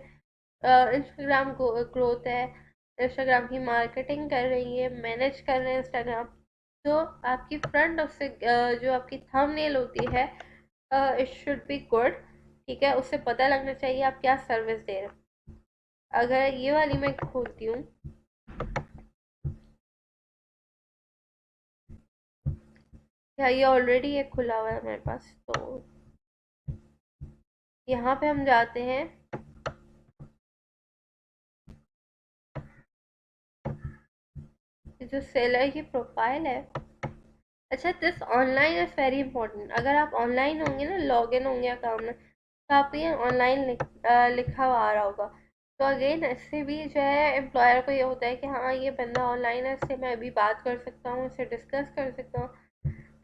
इंस्टाग्राम ग्रोथ है, इंस्टाग्राम की मार्केटिंग कर रही है, मैनेज कर रहे हैं इंस्टाग्राम। तो आपकी फ्रंट उससे जो आपकी थंबनेल होती है, इट शुड बी गुड। ठीक है, उससे पता लगना चाहिए आप क्या सर्विस दे रहे हैं। अगर ये वाली मैं खोलती हूँ, क्या ये ऑलरेडी एक खुला हुआ है मेरे पास, तो यहाँ पे हम जाते हैं। ये जो सेलर की प्रोफाइल है, अच्छा, this online is very important. अगर आप ऑनलाइन होंगे ना, लॉग इन होंगे अकाउंट में, तो आपको ये ऑनलाइन लिखा हुआ आ रहा होगा। तो अगेन इससे भी जो है एम्प्लॉयर को ये होता है कि हाँ ये बंदा ऑनलाइन है, इससे मैं अभी बात कर सकता हूँ, इससे डिस्कस कर सकता हूँ।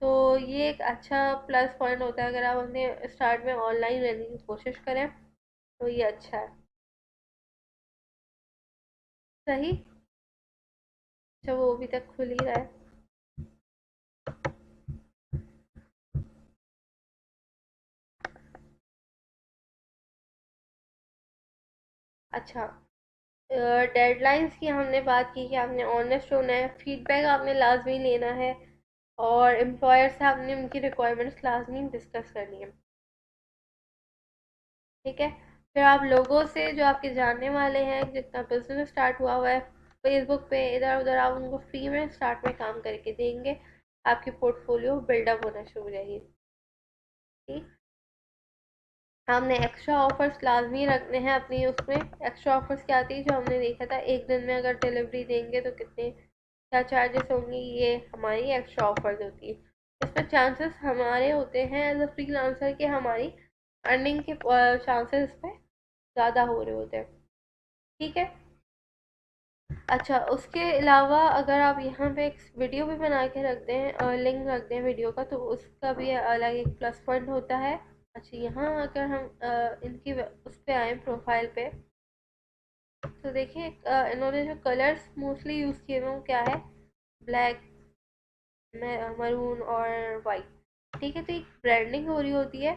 तो ये एक अच्छा प्लस पॉइंट होता है। अगर आप अपने स्टार्ट में ऑनलाइन रहने की कोशिश करें तो ये अच्छा है। सही। अच्छा, वो अभी तक खुल ही रहा है। अच्छा, डेडलाइंस की हमने बात की कि आपने ऑनेस्ट होना है, फीडबैक आपने लाजमी लेना है, और एम्प्लॉयर से आपने उनकी रिक्वायरमेंट्स लाजमी डिस्कस करनी है। ठीक है, फिर आप लोगों से, जो आपके जानने वाले हैं, जितना बिजनेस स्टार्ट हुआ हुआ है फेसबुक पे, इधर उधर आप उनको फ्री में स्टार्ट में काम करके देंगे। आपकी पोर्टफोलियो बिल्डअप होना शुरू हो जाएगी। ठीक, हमने एक्स्ट्रा ऑफर्स लाजमी रखने हैं अपनी उसमें। एक्स्ट्रा ऑफर्स क्या आती है, जो हमने देखा था, एक दिन में अगर डिलीवरी देंगे तो कितने क्या चार्जेस होंगे, ये हमारी एक्स्ट्रा ऑफर्स होती है। इसमें चांसेस हमारे होते हैं एज अ फ्रीलांसर के, हमारी अर्निंग के चांसेस इस पे ज़्यादा हो रहे होते हैं। ठीक है, अच्छा, उसके अलावा अगर आप यहाँ पे एक वीडियो भी बना के रख दें, लिंक रख दें वीडियो का, तो उसका भी अलग एक प्लस पॉइंट होता है। अच्छा, यहाँ अगर हम इनकी उस पे आए प्रोफाइल पे, तो देखिए इन्होंने जो कलर्स मोस्टली यूज़ किए हुए हैं वो क्या है? ब्लैक, मरून और वाइट। ठीक है, तो एक ब्रांडिंग हो रही होती है।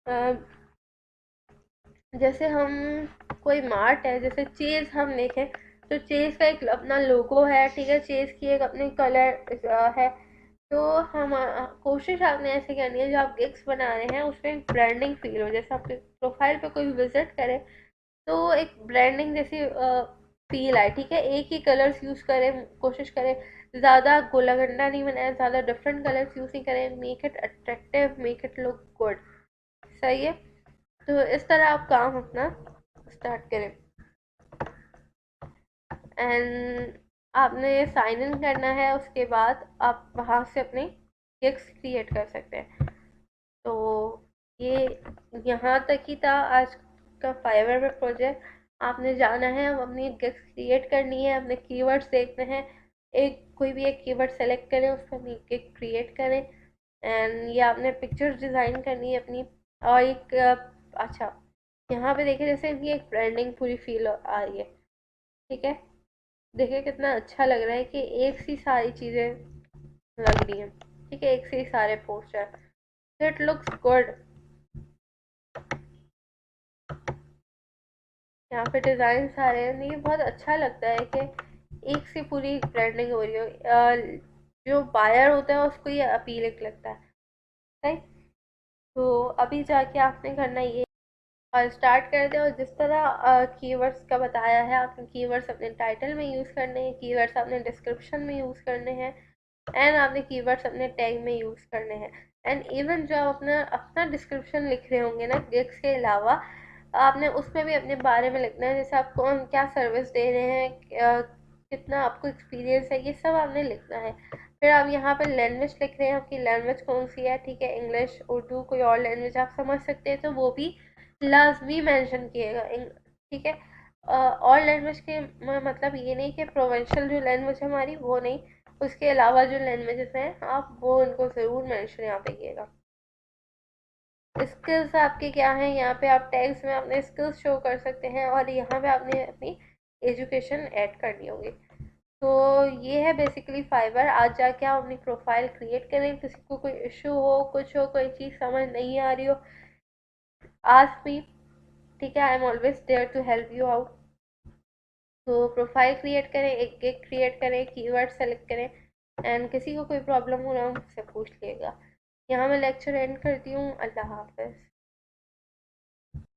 अ, जैसे हम कोई मार्ट है, जैसे चेज हम देखें, तो चेज का एक अपना लोगो है। ठीक है, चेज की एक अपनी कलर है। तो हम कोशिश आपने ऐसे करनी है, जो आप गिग्स बना रहे हैं उसमें एक ब्रांडिंग फील हो। जैसे आपके प्रोफाइल पे कोई विजिट करे तो एक ब्रांडिंग जैसी फील आए। ठीक है, एक ही कलर्स यूज़ करें, कोशिश करें ज़्यादा गोलागंडा नहीं बनाए, ज़्यादा डिफरेंट कलर्स यूज़ नहीं करें। Make it attractive, make it look good. सही है, तो इस तरह आप काम अपना स्टार्ट करें। एंड आपने साइन इन करना है, उसके बाद आप वहाँ से अपने गिग्स क्रिएट कर सकते हैं। तो ये यहाँ तक ही था आज का फाइवर पे प्रोजेक्ट। आपने जाना है, अब अपनी गिग्स क्रिएट करनी है, अपने कीवर्ड्स देखने हैं। एक कोई भी एक कीवर्ड सेलेक्ट करें, उस पर अपनी गिग क्रिएट करें, एंड ये आपने पिक्चर्स डिज़ाइन करनी है अपनी। और एक अच्छा, यहाँ पे देखिए जैसे इनकी एक ब्रांडिंग पूरी फील आ रही है। ठीक है, देखिए कितना अच्छा लग रहा है कि एक सी सारी चीज़ें लग रही हैं। ठीक है, एक से ही सारे पोस्टर, इट लुक्स गुड। यहाँ पे डिज़ाइन सारे हैं, ये बहुत अच्छा लगता है कि एक से पूरी ब्रांडिंग हो रही हो। जो बायर होता है उसको ये अपीलिंग लगता है। राइट, तो अभी जाके आपने करना ये और स्टार्ट कर दें। और जिस तरह कीवर्ड्स का बताया है, आपने कीवर्ड्स अपने टाइटल में यूज़ करने हैं, कीवर्ड्स आपने डिस्क्रिप्शन में यूज़ करने हैं, एंड आपने कीवर्ड्स अपने टैग में यूज़ करने हैं। एंड इवन जो आप अपना अपना डिस्क्रिप्शन लिख रहे होंगे ना गिग्स के अलावा, आपने उसमें भी अपने बारे में लिखना है, जैसे आप कौन क्या सर्विस दे रहे हैं, कितना आपको एक्सपीरियंस है, ये सब आपने लिखना है। फिर आप यहाँ पर लैंग्वेज लिख रहे हैं, आपकी लैंग्वेज कौन सी है, ठीक है, इंग्लिश, उर्दू, कोई और लैंग्वेज आप समझ सकते हैं तो वो भी लाजमी मेंशन किएगा। ठीक है। और लैंग्वेज के मतलब ये नहीं कि प्रोवेंशल जो लैंग्वेज है हमारी वो नहीं, उसके अलावा जो लैंग्वेजेस हैं आप वो उनको ज़रूर मेंशन यहाँ पे किएगा। स्किल्स आपके क्या हैं, यहाँ पे आप टैग्स में अपने स्किल्स शो कर सकते हैं और यहाँ पे आपने अपनी एजुकेशन ऐड करनी होगी। तो ये है बेसिकली फाइवर। आज जाके आप अपनी प्रोफाइल क्रिएट करें। किसी को कोई इशू हो, कुछ हो, कोई चीज़ समझ नहीं आ रही हो, आस्क मी। ठीक है, I am always there to help you out. तो प्रोफाइल क्रिएट करें, एक गिग क्रिएट करें, कीवर्ड सेलेक्ट करें, एंड किसी को कोई प्रॉब्लम हो रहा हो मुझसे पूछ लिएगा। यहाँ मैं लेक्चर एंड करती हूँ। अल्लाह हाफिज़।